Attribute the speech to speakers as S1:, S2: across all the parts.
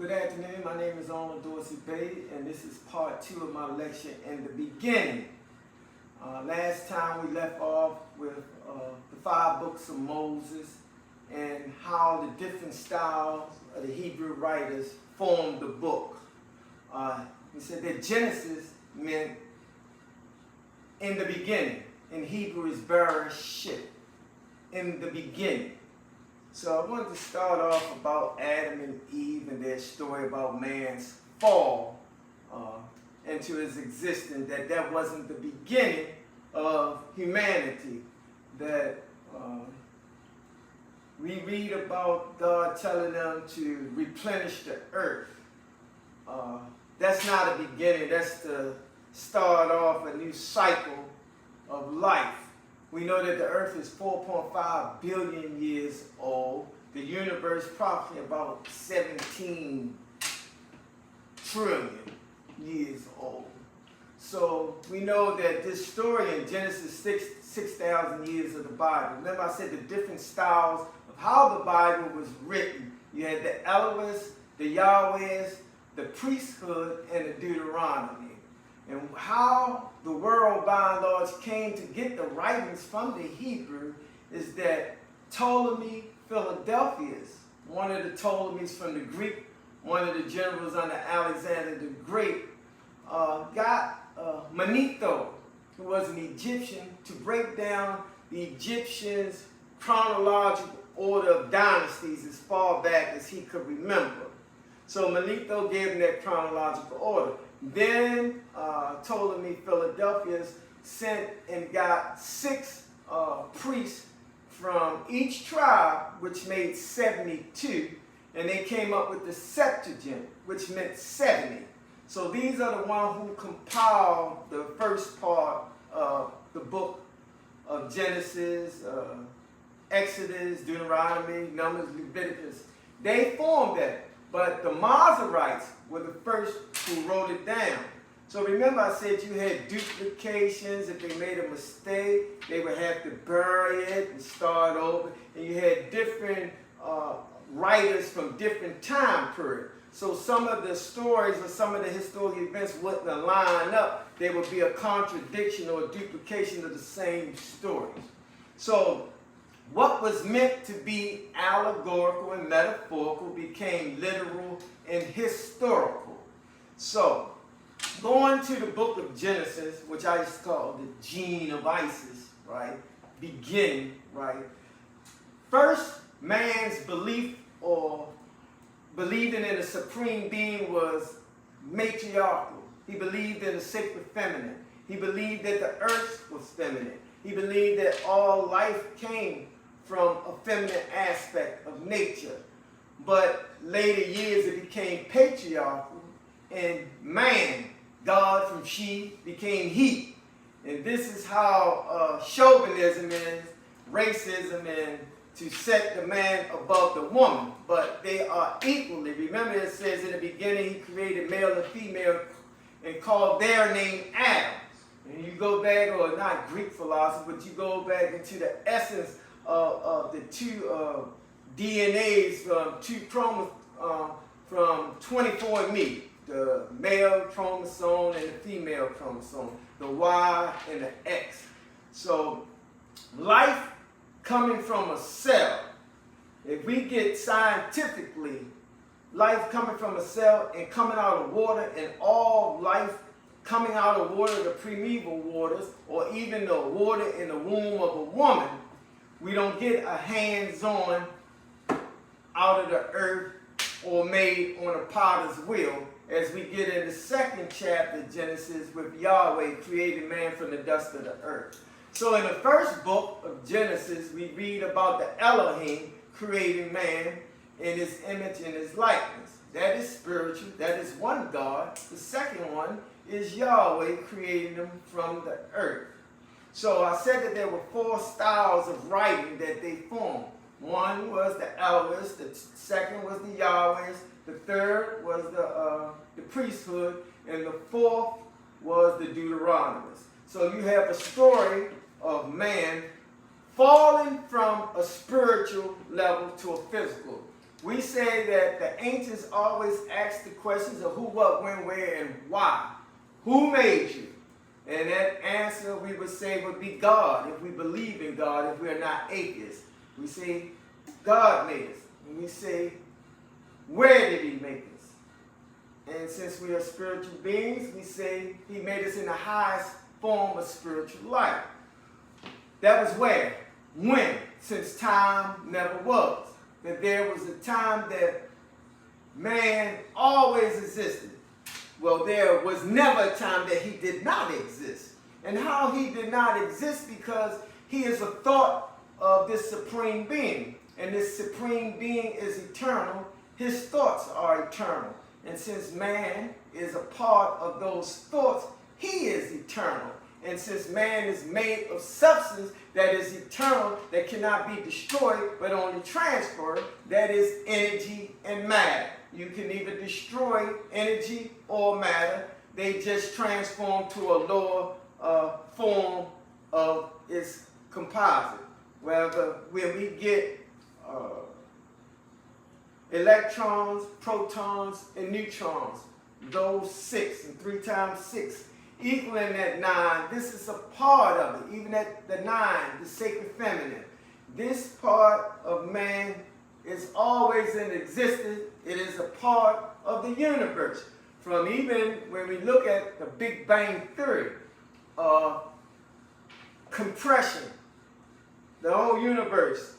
S1: Good afternoon, my name is Dorsey-Bey, and this is part 2 of my lecture in the beginning. Last time we left off with the 5 books of Moses and how the different styles of the Hebrew writers formed the book. We said that Genesis meant in the beginning. In Hebrew is bereshit, in the beginning. So I wanted to start off about Adam and Eve and their story about man's fall into his existence, that wasn't the beginning of humanity, that we read about God telling them to replenish the earth. That's not a beginning, that's to start off a new cycle of life. We know that the earth is 4.5 billion years old. The universe probably about 17 trillion years old. So we know that this story in Genesis 6,000 years of the Bible. Remember I said the different styles of how the Bible was written. You had the Elohists, the Yahwehs, the priesthood, and the Deuteronomy. And how the world, by and large, came to get the writings from the Hebrew is that Ptolemy Philadelphus, one of the Ptolemies from the Greek, one of the generals under Alexander the Great, got Manetho, who was an Egyptian, to break down the Egyptians' chronological order of dynasties as far back as he could remember. So Manetho gave him that chronological order. Then Ptolemy Philadelphus sent and got 6 priests from each tribe, which made 72, and they came up with the Septuagint, which meant 70. So these are the ones who compiled the first part of the book of Genesis, Exodus, Deuteronomy, Numbers, Leviticus. They formed that. But the Masoretes were the first who wrote it down. So remember I said you had duplications. If they made a mistake, they would have to bury it and start over. And you had different writers from different time periods. So some of the stories or some of the historical events wouldn't line up. There would be a contradiction or a duplication of the same stories. So what was meant to be allegorical and metaphorical became literal and historical. So, going to the book of Genesis, which I just call the gene of Isis, right? Beginning, right? First, man's belief or believing in a supreme being was matriarchal. He believed in the sacred feminine. He believed that the earth was feminine. He believed that all life came from a feminine aspect of nature. But later years it became patriarchal, and man, God from she, became he. And this is how chauvinism is, racism, and to set the man above the woman. But they are equally. Remember it says in the beginning he created male and female and called their name Adam. And you go back, or not Greek philosophy, but you go back into the essence of the two DNAs from from 24andMe, the male chromosome and the female chromosome, the Y and the X. So life coming from a cell, if we get scientifically, life coming from a cell and coming out of water, and all life coming out of water, the primeval waters, or even the water in the womb of a woman, we don't get a hands-on out of the earth or made on a potter's wheel, as we get in the 2nd chapter of Genesis with Yahweh creating man from the dust of the earth. So in the first book of Genesis, we read about the Elohim creating man in his image and his likeness. That is spiritual. That is one God. The second one is Yahweh creating them from the earth. So I said that there were 4 styles of writing that they formed. One was the Elohists, the second was the Yahwehs, the third was the priesthood, and the 4th was the Deuteronomists. So you have a story of man falling from a spiritual level to a physical. We say that the ancients always ask the questions of who, what, when, where, and why. Who made you? And that answer we would say would be God, if we believe in God, if we are not atheists. We say God made us. And we say, where did he make us? And since we are spiritual beings, we say he made us in the highest form of spiritual life. That was where? When? Since time never was. That there was a time that man always existed. Well, there was never a time that he did not exist. And how he did not exist? Because he is a thought of this supreme being. And this supreme being is eternal. His thoughts are eternal. And since man is a part of those thoughts, he is eternal. And since man is made of substance that is eternal, that cannot be destroyed, but only transferred, that is energy and matter. You can either destroy energy or matter. They just transform to a lower form of its composite. Wherever when we get electrons, protons, and neutrons, those 6 and 3 times 6, equaling that 9, this is a part of it. Even at the 9, the sacred feminine. This part of man is always in existence. It is a part of the universe. From even when we look at the Big Bang Theory, compression, the whole universe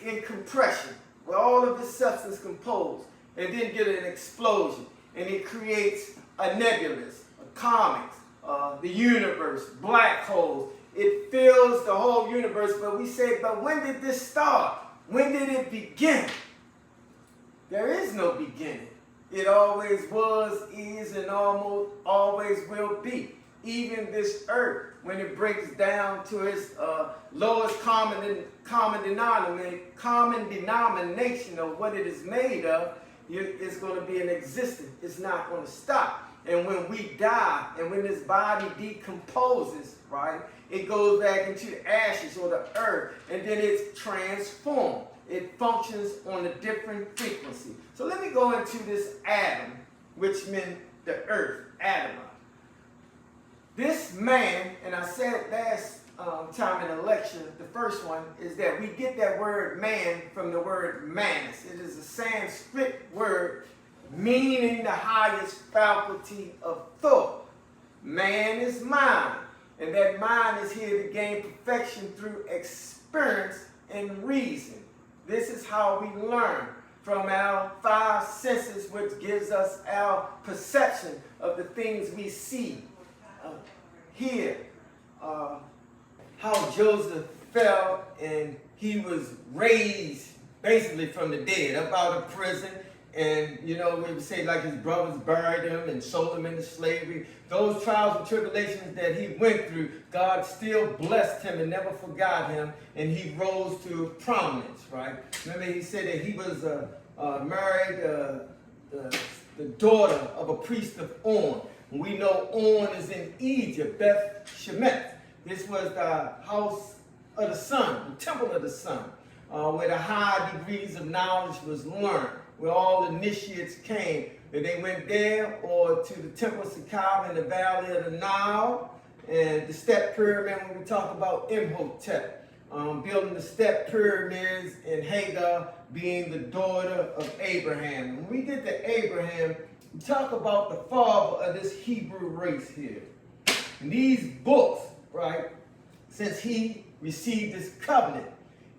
S1: in compression, where all of the substance composed, and then get an explosion, and it creates a nebulous, a comets, the universe, black holes. It fills the whole universe, but we say, but when did this start? When did it begin? There is no beginning. It always was, is, and almost always will be. Even this earth, when it breaks down to its lowest common denomination of what it is made of, it's going to be in existence. It's not going to stop. And when we die, and when this body decomposes, right, it goes back into the ashes or the earth, and then it's transformed. It functions on a different frequency. So let me go into this atom, which meant the earth, atom. This man, and I said last time in the lecture, the first one, is that we get that word man from the word manus. It is a Sanskrit word meaning the highest faculty of thought. Man is mind, and that mind is here to gain perfection through experience and reason. This is how we learn from our 5 senses, which gives us our perception of the things we see, hear, how Joseph fell and he was raised basically from the dead, up out of prison. And, you know, we would say like his brothers buried him and sold him into slavery. Those trials and tribulations that he went through, God still blessed him and never forgot him. And he rose to prominence, right? Remember he said that he was married the daughter of a priest of On. We know On is in Egypt, Beth Shemesh. This was the house of the sun, the temple of the sun, where the high degrees of knowledge was learned, where all initiates came. That they went there or to the temple of Sakab in the valley of the Nile, and the step pyramid when we talk about Imhotep, building the step pyramids, and Hagar being the daughter of Abraham. When we get to Abraham, we talk about the father of this Hebrew race here. And these books, right, since he received this covenant.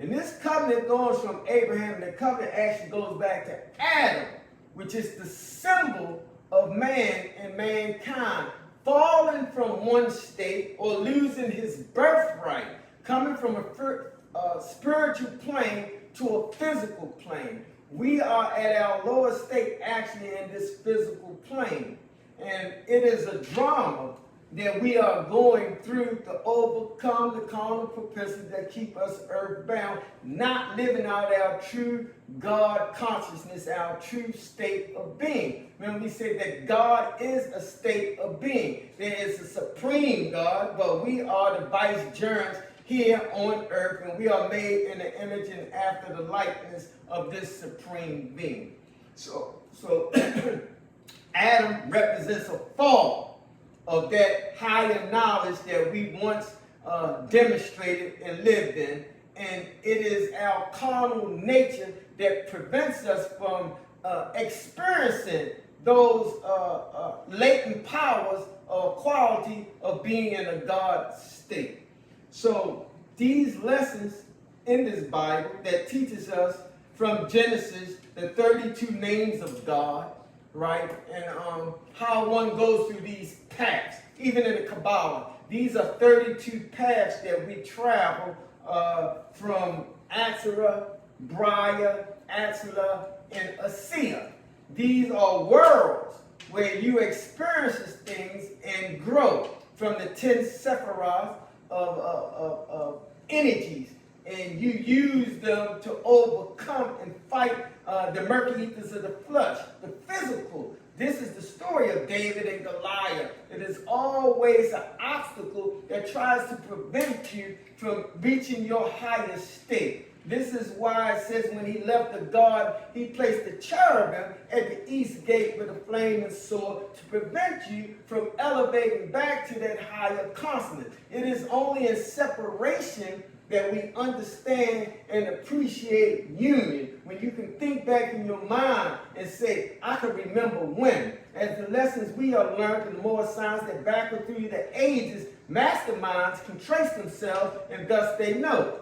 S1: And this covenant goes from Abraham, and the covenant actually goes back to Adam, which is the symbol of man and mankind, falling from one state or losing his birthright, coming from a spiritual plane to a physical plane. We are at our lowest state actually in this physical plane. And it is a drama that we are going through to overcome the carnal propensity that keep us earthbound, not living out our true God consciousness, our true state of being. When we say that God is a state of being, there is a supreme God, but we are the vicegerents here on earth, and we are made in the image and after the likeness of this supreme being. So Adam represents a fall of that higher knowledge that we once demonstrated and lived in, and it is our carnal nature that prevents us from experiencing those latent powers or quality of being in a God state. So these lessons in this Bible that teaches us from Genesis, the 32 names of God, right? And how one goes through these paths, even in the Kabbalah. These are 32 paths that we travel from Atzera, Briar, Atzela, and Asiya. These are worlds where you experience things and grow from the 10 sephiroth of energies, and you use them to overcome and fight the murky ethers of the flesh, the physical. This is the story of David and Goliath. It is always an obstacle that tries to prevent you from reaching your higher state. This is why it says when he left the garden, he placed the cherubim at the east gate with a flaming sword to prevent you from elevating back to that higher consonance. It is only in separation that we understand and appreciate union. When you can think back in your mind and say, I can remember when. As the lessons we have learned in the more science that backward through the ages, masterminds can trace themselves, and thus they know.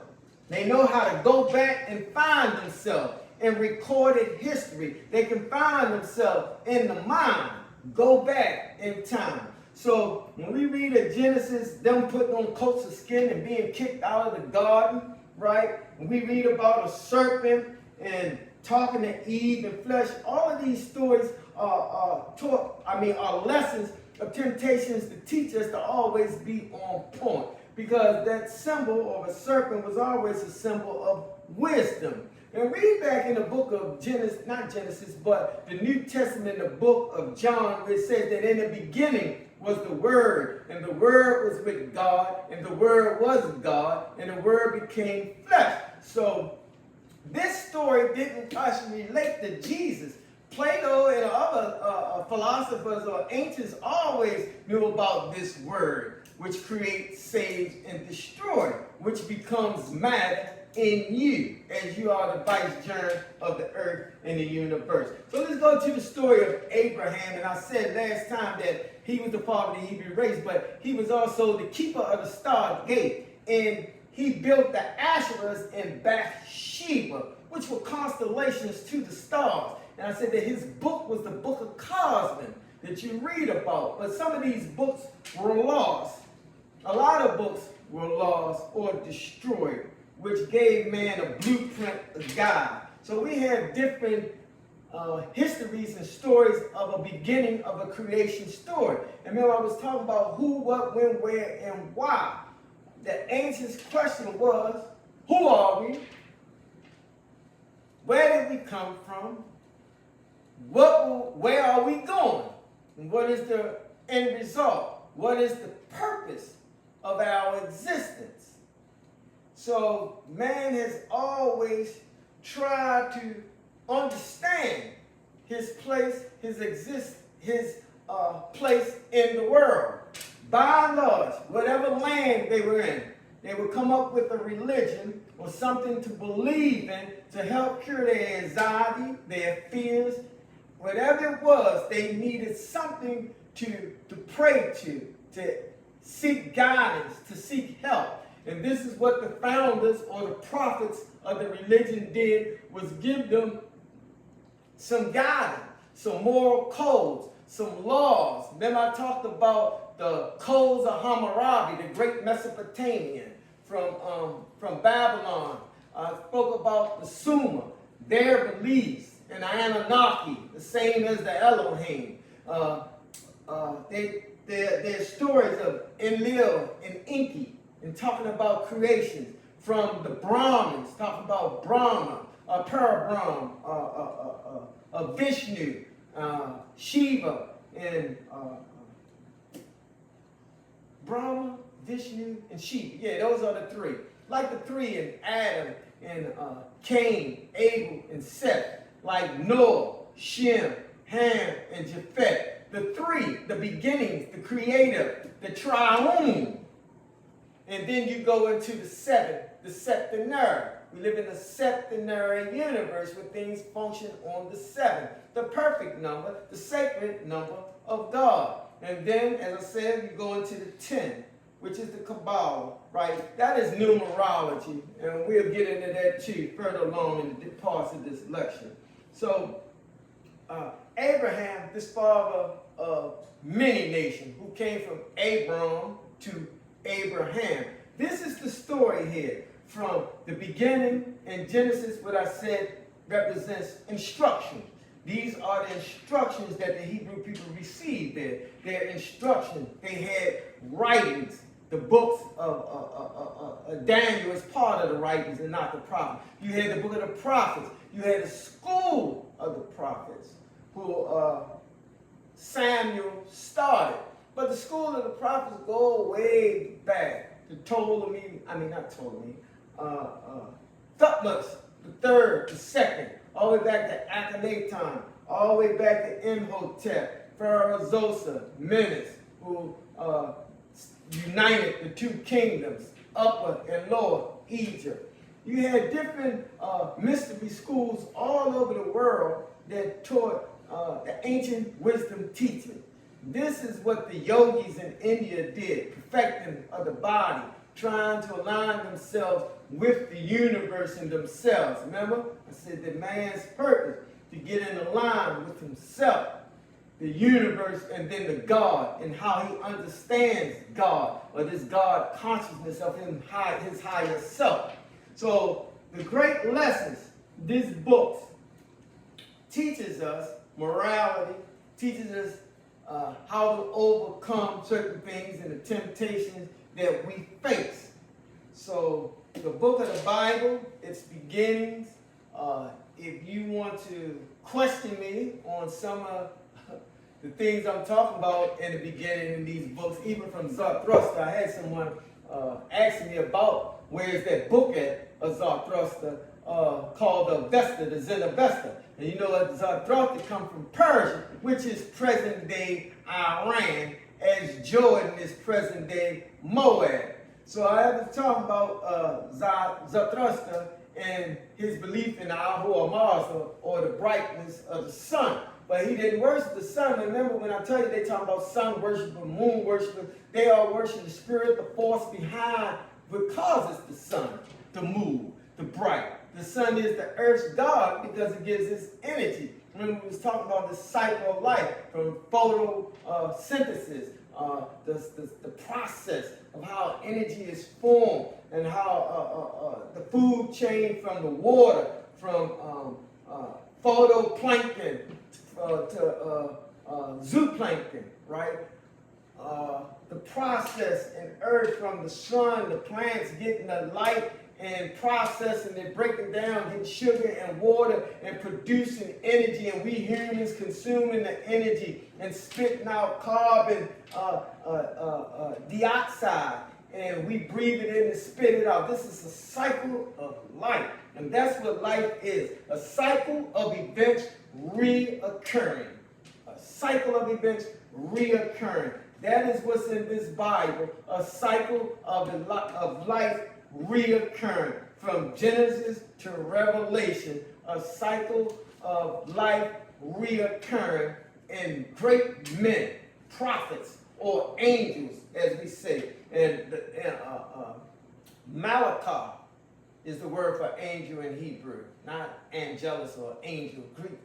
S1: They know how to go back and find themselves in recorded history. They can find themselves in the mind, go back in time. So when we read of Genesis, them putting on coats of skin and being kicked out of the garden, right? When we read about a serpent and talking to Eve and flesh, all of these stories are lessons of temptations to teach us to always be on point. Because that symbol of a serpent was always a symbol of wisdom. And read back in the book of but the New Testament, the book of John, where it says that in the beginning was the Word, and the Word was with God, and the Word was God, and the Word became flesh. So this story didn't actually relate to Jesus. Plato and other philosophers or ancients always knew about this word, which creates, saves, and destroys, which becomes matter in you, as you are the vicegerent of the earth and the universe. So let's go to the story of Abraham. And I said last time that he was the father of the Hebrew race, but he was also the keeper of the star gate. And he built the Asherahs in Bathsheba, which were constellations to the stars. And I said that his book was the book of Cosmin that you read about. But some of these books were lost. A lot of books were lost or destroyed, which gave man a blueprint of God. So we have different histories and stories of a beginning of a creation story. And remember, I was talking about who, what, when, where, and why. The ancient's question was, who are we? Where did we come from? Where are we going? And what is the end result? What is the purpose of our existence? So man has always tried to understand his place, his place in the world. By and large, whatever land they were in, they would come up with a religion or something to believe in to help cure their anxiety, their fears. Whatever it was, they needed something to pray to seek guidance, to seek help. And this is what the founders or the prophets of the religion did, was give them some guidance, some moral codes, some laws. Then I talked about the codes of Hammurabi, the great Mesopotamian from Babylon. I spoke about the Sumer, their beliefs, and the Anunnaki, the same as the Elohim. Their stories of Enlil and Enki, and talking about creation, from the Brahmins, talking about Brahma, Parabrahm, Vishnu, Shiva, and Brahma, Vishnu, and Shiva. Yeah, those are the three. Like the three in Adam and Cain, Abel, and Seth. Like Noah, Shem, Ham, and Japheth. The three, the beginnings, the creator, the triune. And then you go into the seven, the septenary. We live in a septenary universe where things function on the seven, the perfect number, the sacred number of God. And then, as I said, you go into the 10, which is the Kabbalah, right? That is numerology, and we'll get into that too further along in the parts of this lecture. So, Abraham, this father of many nations, who came from Abram to Abraham. This is the story here. From the beginning in Genesis, what I said represents instruction. These are the instructions that the Hebrew people received there. Their instructions. They had writings. The books of Daniel is part of the writings and not the prophets. You had the book of the prophets. You had the school of the prophets who Samuel started. But the school of the prophets go way back to Thutmose, the third, the second, all the way back to Akhenaton, all the way back to Imhotep, Pharaoh Zoser, Menes, who united the two kingdoms, Upper and Lower Egypt. You had different mystery schools all over the world that taught the ancient wisdom teaching. This is what the yogis in India did, perfecting of the body, trying to align themselves with the universe and themselves. Remember, I said that man's purpose to get in line with himself, the universe, and then the God, and how he understands God, or this God consciousness of him, his higher self. So the great lessons this book teaches us morality, teaches us how to overcome certain things and the temptations that we face. So the book of the Bible, its beginnings, if you want to question me on some of the things I'm talking about in the beginning in these books, even from Zarathustra, I had someone ask me about where is that book at of Zarathustra called the Avesta, the Zen Avesta. And you know that Zarathustra come from Persia, which is present-day Iran, as Jordan is present-day Moab. So I was talking about Zarathustra and his belief in the Ahura Mazda, or the brightness of the sun. But he didn't worship the sun. Remember when I tell you they talk about sun worshipers, moon worshipers, they all worship the spirit, the force behind what causes the sun to move, the bright. The sun is the earth's god because it gives us energy. Remember we was talking about the cycle of life, from photosynthesis, the process of how energy is formed, and how the food chain from the water, from photoplankton to zooplankton, right? The process in earth from the sun, the plants getting the light and processing it, breaking down, getting sugar and water and producing energy, and we humans consuming the energy and spitting out carbon dioxide, and we breathe it in and spit it out. This is a cycle of life, and that's what life is, a cycle of events reoccurring. A cycle of events reoccurring. That is what's in this Bible, a cycle of life reoccurring. From Genesis to Revelation, a cycle of life reoccurring in great men, prophets, or angels, as we say. And Malachi is the word for angel in Hebrew, not angelus or angel Greek.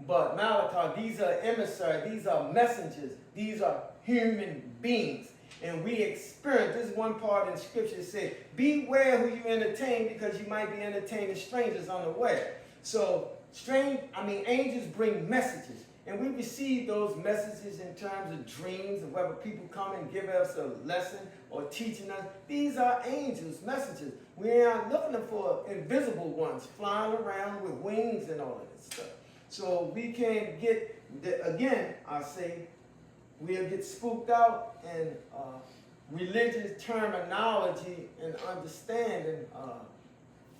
S1: But Malachi, these are emissaries, these are messengers, these are human beings. And we experience, this one part in scripture says, beware who you entertain, because you might be entertaining strangers unaware. So angels bring messages. And we receive those messages in terms of dreams, of whether people come and give us a lesson or teaching us. These are angels' messages. We aren't looking for invisible ones flying around with wings and all of this stuff. So we can get, again, I say, we'll get spooked out and religious terminology and understanding,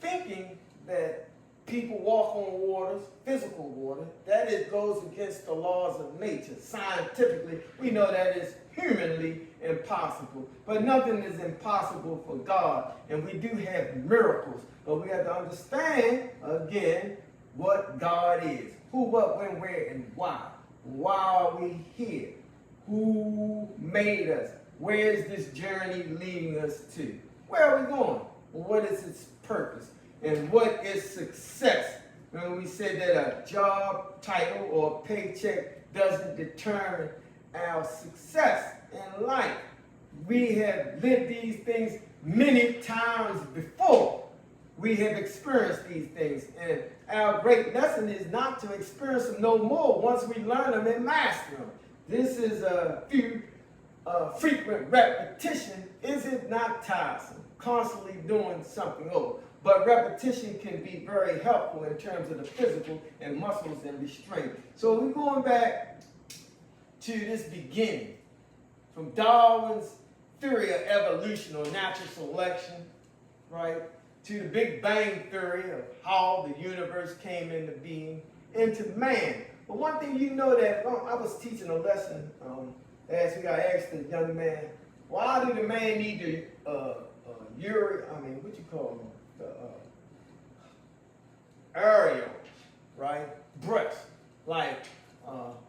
S1: thinking that people walk on waters, physical water, that it goes against the laws of nature. Scientifically, we know that is humanly impossible. But nothing is impossible for God. And we do have miracles. But we have to understand, again, what God is. Who, what, when, where, and why. Why are we here? Who made us? Where is this journey leading us to? Where are we going? What is its purpose? And what is success? When we said that a job title or a paycheck doesn't determine our success in life. We have lived these things many times before. We have experienced these things. And our great lesson is not to experience them no more once we learn them and master them. This is a few frequent repetition. Is it not tiresome? Constantly doing something over. But repetition can be very helpful in terms of the physical and muscles and restraint. So we're going back to this beginning. From Darwin's theory of evolution or natural selection, right, to the Big Bang theory of how the universe came into being, into man. But one thing you know that, I was teaching a lesson last week. I asked the young man, why do the man need the aerial, right, breasts? Like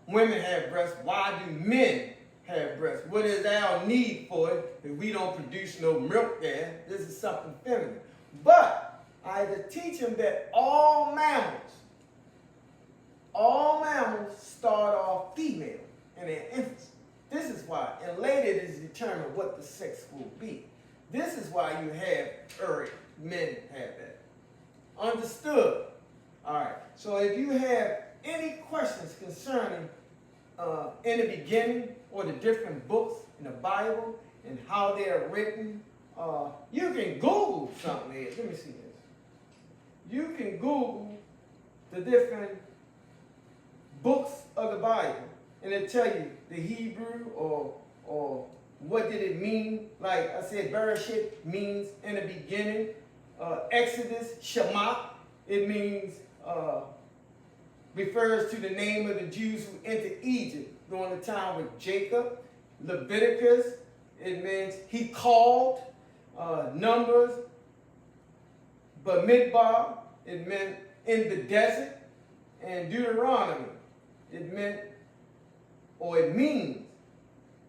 S1: women have breasts, why do men have breasts? What is our need for it if we don't produce no milk there? This is something feminine. But I had to teach him that all mammals start off female in their infancy. This is why, and later it is determined what the sex will be. This is why you have men have that. Understood? All right. So if you have any questions concerning in the beginning or the different books in the Bible and how they are written, you can Google something here. Let me see this. You can Google the different books of the Bible, and it'll tell you the Hebrew or what did it mean. Like I said, Bereshit means in the beginning. Exodus, Shema, it means, refers to the name of the Jews who entered Egypt during the time with Jacob. Leviticus, it means he called. Numbers, Bamidbar, it meant in the desert. And Deuteronomy, it means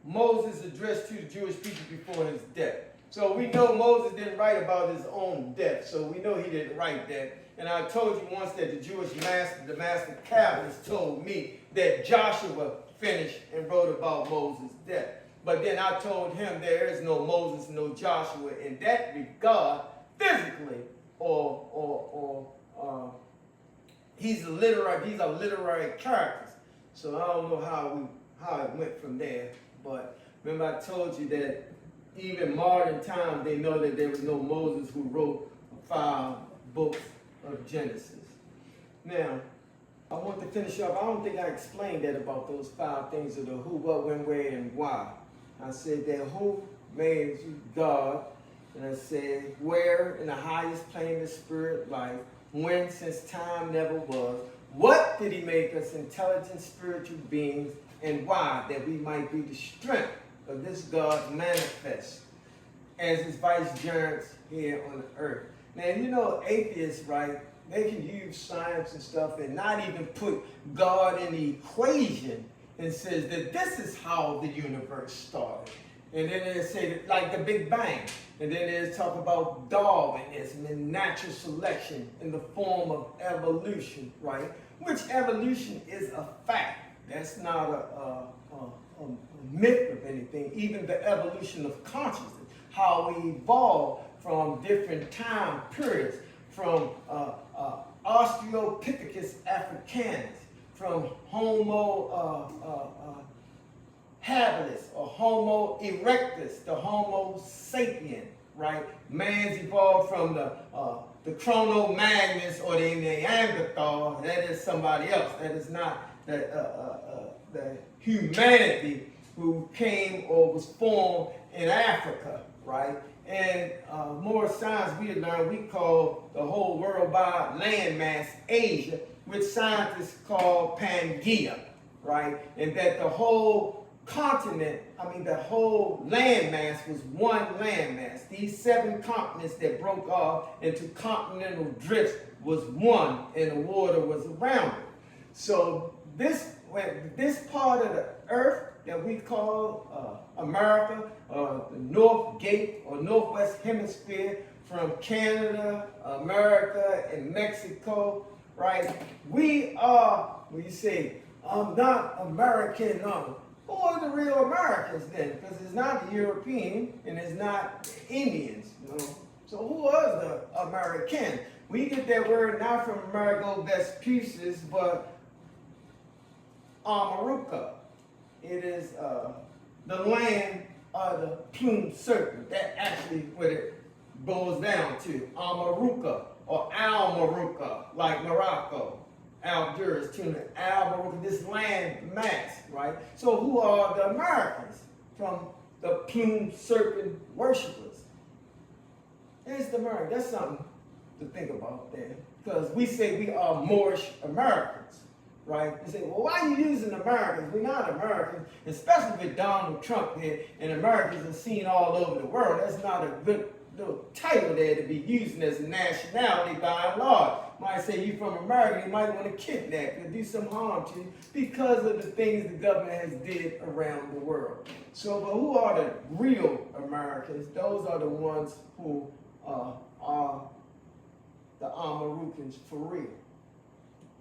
S1: Moses addressed to the Jewish people before his death. So we know Moses didn't write about his own death, so we know he didn't write that. And I told you once that the Jewish master, the master Calvinist, told me that Joshua finished and wrote about Moses' death. But then I told him there is no Moses, no Joshua in that regard, physically, these are literary characters. So I don't know how it went from there. But remember I told you that even modern times they know that there was no Moses who wrote 5 books of Genesis. Now, I want to finish up. I don't think I explained that about those 5 things of the who, what, when, where, and why. I said that who made you God, and I said where in the highest plane of spirit life, when since time never was, what did he make us intelligent spiritual beings, and why? That we might be the strength of this God manifest as his vicegerents here on the earth. Now, you know, atheists, right, they can use science and stuff and not even put God in the equation and says that this is how the universe started. And then they say that, like the Big Bang. And then they talk about Darwinism and natural selection in the form of evolution, right? Which evolution is a fact. That's not a myth of anything. Even the evolution of consciousness, how we evolve from different time periods, from Australopithecus africanus, from Homo habilis or Homo erectus to Homo sapien, right? Man's evolved from the Chrono-Magnus or the Neanderthal. That is somebody else. That is not the humanity who came or was formed in Africa, right? And more science we learned, we call the whole worldwide landmass Asia, which scientists call Pangea, right? And that the whole continent, the whole landmass was one landmass. These 7 continents that broke off into continental drifts was one, and the water was around it. So this part of the earth that we call America, the North Gate or Northwest Hemisphere, from Canada, America, and Mexico, right? We are, when you say, I'm not American, who are the real Americans then? Because it's not the European and it's not the Indians, So who are the American? We get that word not from Amerigo Vespucius, but Amaruca. It is the land of the plumed serpent. That's actually what it boils down to. Amaruca or Al-Maruca, like Morocco. Algiers, Tunis, Al-Maruca, this land mass, right? So who are the Americans from the plumed serpent worshipers? It's the Americans. That's something to think about there. Because we say we are Moorish Americans, right? You say, well, why are you using Americans? We're not Americans, especially with Donald Trump here, and Americans are seen all over the world. That's not a good little title there to be using as a nationality by and large. Might say you're from America, you might want to kidnap you, do some harm to you because of the things the government has did around the world. So, but who are the real Americans? Those are the ones who are the Amarucans for real,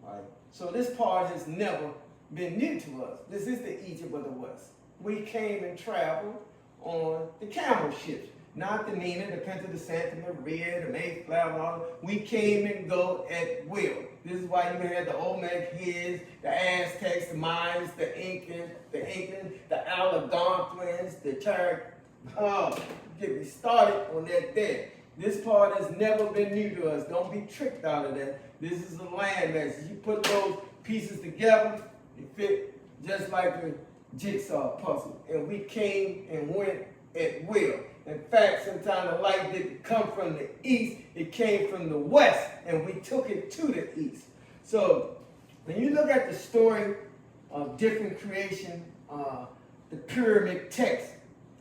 S1: right? So this part has never been new to us. This is the Egypt of the West. We came and traveled on the camel ships. Not the Nina, the Pinta, the Santa Maria, the Mayflower, and all that. We came and go at will. This is why you had the Olmec heads, the Aztecs, the Mayans, the Incans, the Algonquins, the get me started on that there. This part has never been new to us. Don't be tricked out of that. This is a landmass. You put those pieces together, it fit just like a jigsaw puzzle. And we came and went at will. In fact, sometimes the light didn't come from the east, it came from the west, and we took it to the east. So when you look at the story of different creation, the pyramid text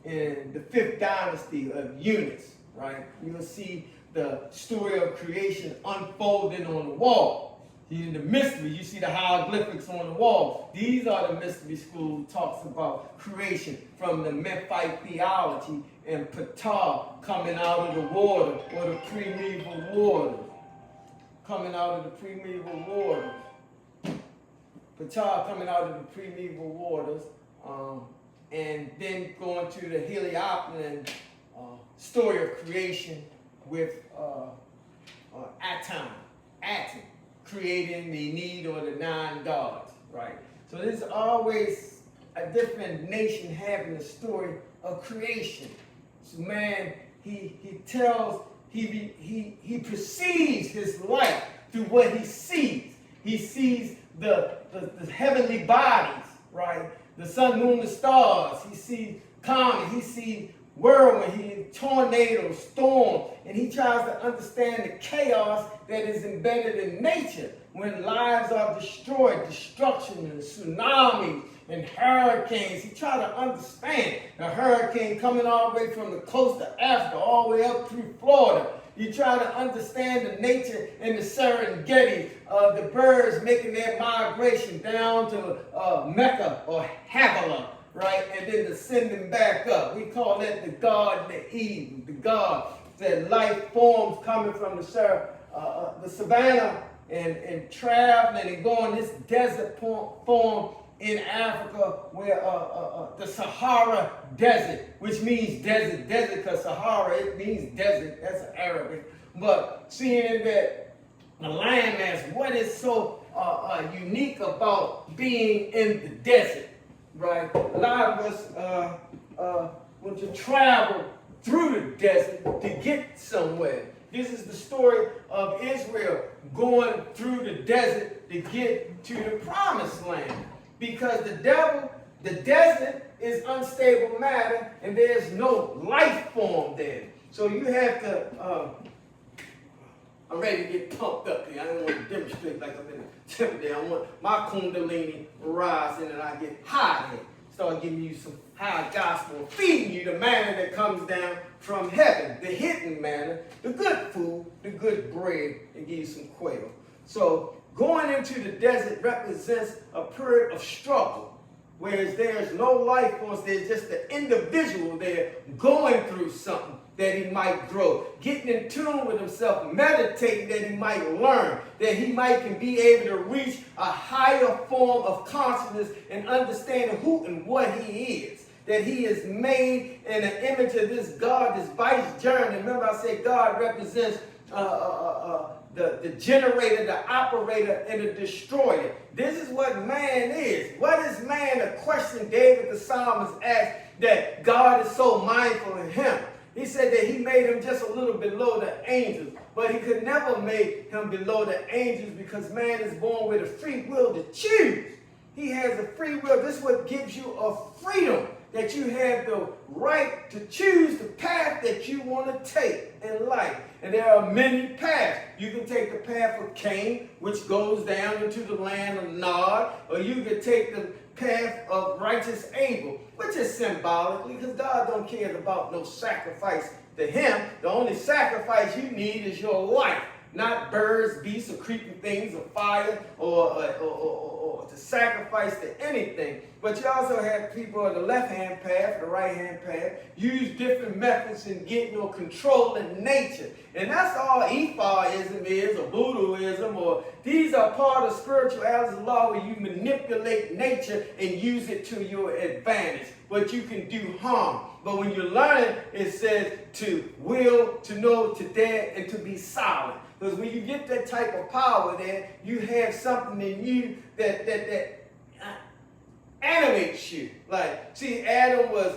S1: in the 5th dynasty of Unis, right? You'll see the story of creation unfolding on the wall. In the mystery, you see the hieroglyphics on the wall. These are the mystery school talks about creation from the Memphite theology and Ptah coming out of the water, or the primeval waters. Coming out of the primeval waters. Ptah coming out of the primeval waters, and then going to the Heliopolis story of creation with Atum, creating the need or the 9 gods, right? So there's always a different nation having a story of creation. So man, he perceives his life through what he sees. He sees the heavenly bodies, right? The sun, moon, the stars. He sees comet. He sees whirlwind, he tornado, storm, and he tries to understand the chaos that is embedded in nature when lives are destroyed, destruction and tsunamis and hurricanes. He tries to understand the hurricane coming all the way from the coast of Africa all the way up through Florida. You try to understand the nature in the Serengeti of the birds making their migration down to Mecca or Havilah, right, and then descending back up. We call that the Garden of Eden, the God that life forms coming from the savannah and traveling and going this desert form in Africa where the Sahara Desert, which means desert because Sahara, it means desert, that's Arabic. But seeing that the landmass, what is so unique about being in the desert? Right, a lot of us want to travel through the desert to get somewhere. This is the story of Israel going through the desert to get to the promised land. Because the devil The desert is unstable matter, and there's no life form there. So you have to, I'm ready to get pumped up here. I don't want to demonstrate like I'm in a temple there. I want my kundalini rising and I get high here. Start giving you some high gospel, feeding you the manna that comes down from heaven, the hidden manna, the good food, the good bread, and give you some quail. So going into the desert represents a period of struggle, whereas there's no life force, there's just the individual there going through something that he might grow, getting in tune with himself, meditating that he might learn, that he might can be able to reach a higher form of consciousness and understanding who and what he is, that he is made in the image of this God, this vicegerent. Remember I said God represents the generator, the operator, and the destroyer. This is what man is. What is man? A question David the psalmist asked, that God is so mindful of him. He said that he made him just a little below the angels, but he could never make him below the angels because man is born with a free will to choose. He has a free will. This is what gives you a freedom, that you have the right to choose the path that you want to take in life. And there are many paths. You can take the path of Cain, which goes down into the land of Nod, or you can take the path of righteous Abel, which is symbolically, because God don't care about no sacrifice to him. The only sacrifice you need is your life, not birds, beasts, or creeping things, or fire, or to sacrifice to anything. But you also have people on the left-hand path, the right-hand path, use different methods in getting or controlling nature. And that's all Ephaism is, or Voodooism, or these are part of spirituality law where you manipulate nature and use it to your advantage. But you can do harm. But when you learn it, it says to will, to know, to dare, and to be silent. Because when you get that type of power there, you have something in you that animates you. Like, see, Adam was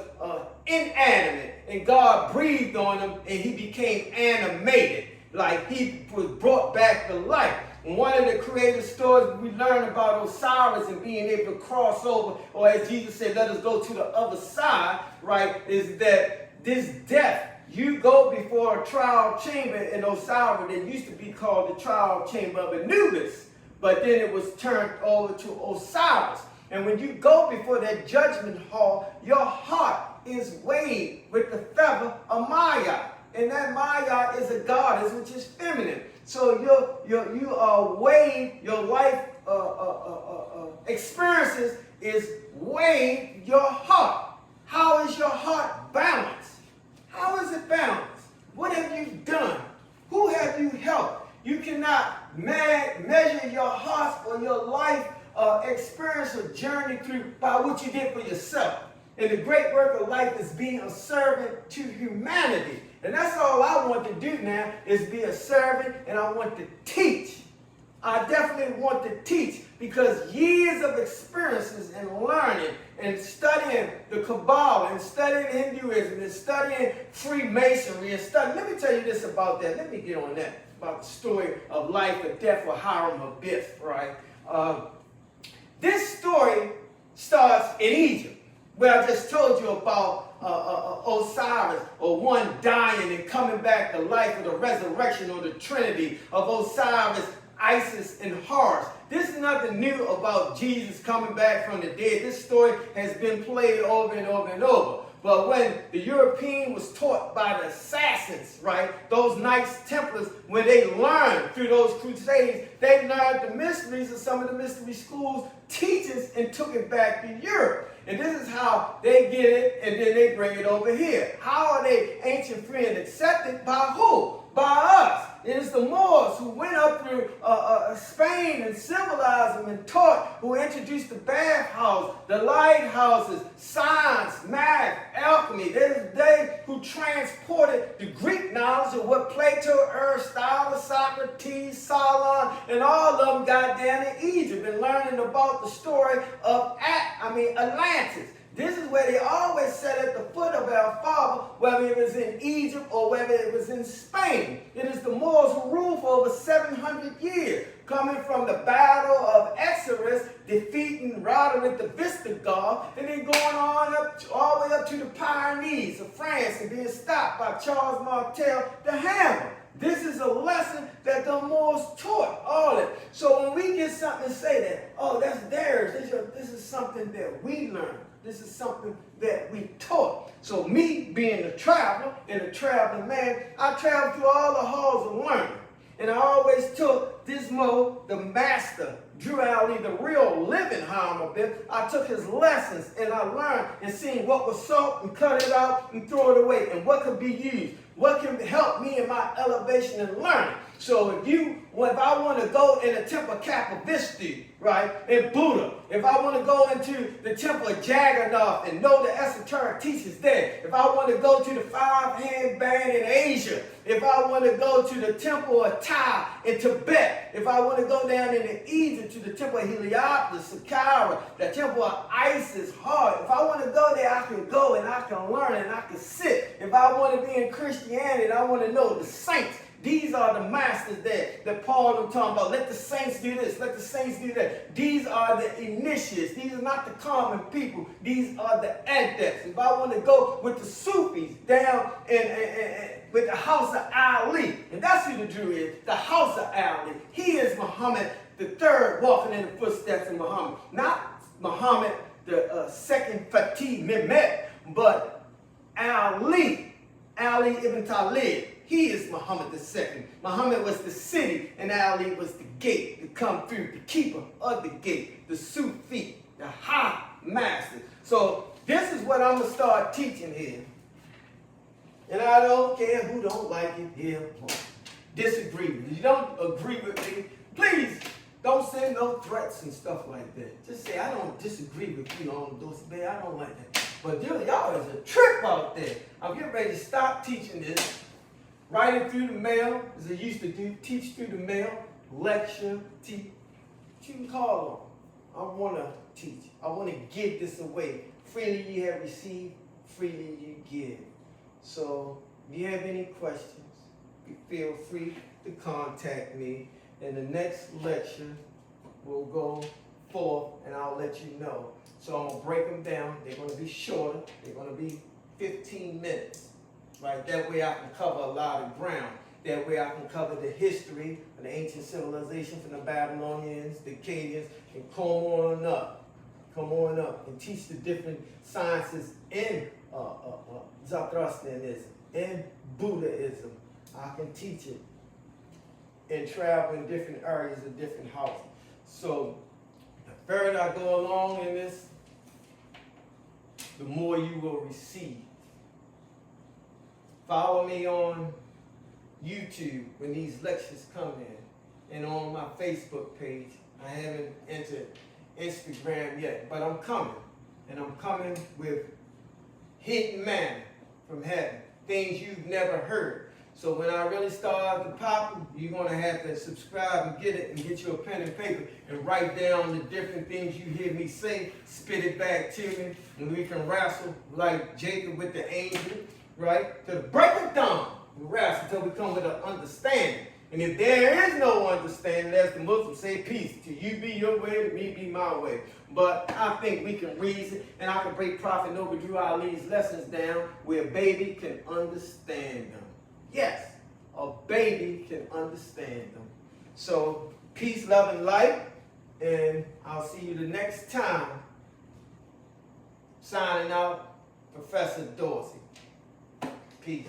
S1: inanimate, and God breathed on him, and he became animated. Like, he was brought back to life. And one of the creative stories we learn about Osiris and being able to cross over, or as Jesus said, let us go to the other side, right, is that this death, you go before a trial chamber in Osiris that used to be called the trial chamber of Anubis, but then it was turned over to Osiris. And when you go before that judgment hall, your heart is weighed with the feather of Maya. And that Maya is a goddess, which is feminine. So you are weighed, your life experiences is weighing your heart. How is your heart balanced? How is it balanced? What have you done? Who have you helped? You cannot measure your heart or your life experience or journey through by what you did for yourself. And the great work of life is being a servant to humanity. And that's all I want to do now, is be a servant, and I want to teach. I definitely want to teach, because years of experiences and learning and studying the Kabbalah and studying Hinduism and studying Freemasonry and studying. Let me tell you this about that. Let me get on that, about the story of life and death for Hiram Abiff, right? This story starts in Egypt, where I just told you about Osiris, or one dying and coming back to life, or the resurrection, or the Trinity of Osiris, Isis, and Horus. This is nothing new about Jesus coming back from the dead. This story has been played over and over and over. But when the European was taught by the assassins, right, those Knights Templars, when they learned through those crusades, they learned the mysteries of some of the mystery schools, teachers, and took it back to Europe. And this is how they get it, and then they bring it over here. How are they ancient friends accepted? By who? By us. It is the Moors who went up through Spain and civilized them and taught, who introduced the bathhouse, the lighthouses, science, math, alchemy. It is they who transported the Greek knowledge of what Plato, Aristotle, Socrates, Solon, and all of them got down in Egypt and learning about the story of Atlantis. This is where they always sat at the foot of our Father, whether it was in Egypt or whether it was in Spain. It is the Moors Moors who ruled for over 700 years, coming from the battle of Exodus, defeating Roderick the Visigoth, and then going on up all the way up to the Pyrenees of France and being stopped by Charles Martel the Hammer. This is a lesson that the Moors taught all of it. So when we get something and say that, oh, that's theirs, this is something that we learned. This is something that we taught. So me being a traveler and a traveling man, I traveled through all the halls of learning. And I always took this the master, Drew Ali, the real living Hammer. I took his lessons and I learned and seen what was salt and cut it out and throw it away and what could be used. What can help me in my elevation and learning. So if I want to go in the temple of Cappavisti, right, in Buddha, if I want to go into the temple of Jagannath and know the esoteric teachings there, if I want to go to the five-hand band in Asia, if I want to go to the temple of Tai in Tibet, if I want to go down into Egypt to the temple of Heliopolis, Saqqara, the temple of Isis, Hard, if I want to go there, I can go and I can learn and I can sit. If I want to be in Christianity and I want to know the saints, these are the masters that Paul was talking about. Let the saints do this. Let the saints do that. These are the initiates. These are not the common people. These are the adepts. If I want to go with the Sufis down with the house of Ali, and that's who the Jew is, the house of Ali. He is Muhammad the third walking in the footsteps of Muhammad. Not Muhammad the second Fatih Mehmet, but Ali ibn Talib. He is Muhammad II. Muhammad was the city, and Ali was the gate to come through, the keeper of the gate, the Sufi, the high master. So this is what I'm going to start teaching here. And I don't care who don't like it here or disagree with me. If you don't agree with me, please don't send no threats and stuff like that. Just say, I don't disagree with you on Dorsey-Bey. I don't like that. But y'all is a trip out there. I'm getting ready to stop teaching this. Write it through the mail, as I used to do, teach through the mail, lecture, teach. You can call them. I want to teach. I want to give this away. Freely you have received, freely you give. So if you have any questions, you feel free to contact me. And the next lecture will go forth, and I'll let you know. So I'm going to break them down. They're going to be shorter. They're going to be 15 minutes. Right, that way I can cover a lot of ground. That way I can cover the history of the ancient civilization from the Babylonians, the Akkadians, and come on up and teach the different sciences in Zoroastrianism, in Buddhism. I can teach it and travel in different areas of different houses. So the further I go along in this, the more you will receive. Follow me on YouTube when these lectures come in, and on my Facebook page. I haven't entered Instagram yet, but I'm coming. And I'm coming with hidden manna from heaven, things you've never heard. So when I really start to pop, you're going to have to subscribe and get it, and get you a pen and paper and write down the different things you hear me say, spit it back to me, and we can wrestle like Jacob with the angel. Right? To break it down, we wrestle until we come with an understanding. And if there is no understanding, as the Muslims say, peace. To you be your way, to me be my way. But I think we can reason, and I can break Prophet Noble Drew Ali's lessons down where a baby can understand them. Yes, a baby can understand them. So, peace, love, and light. And I'll see you the next time. Signing out, Professor Dorsey. Peace.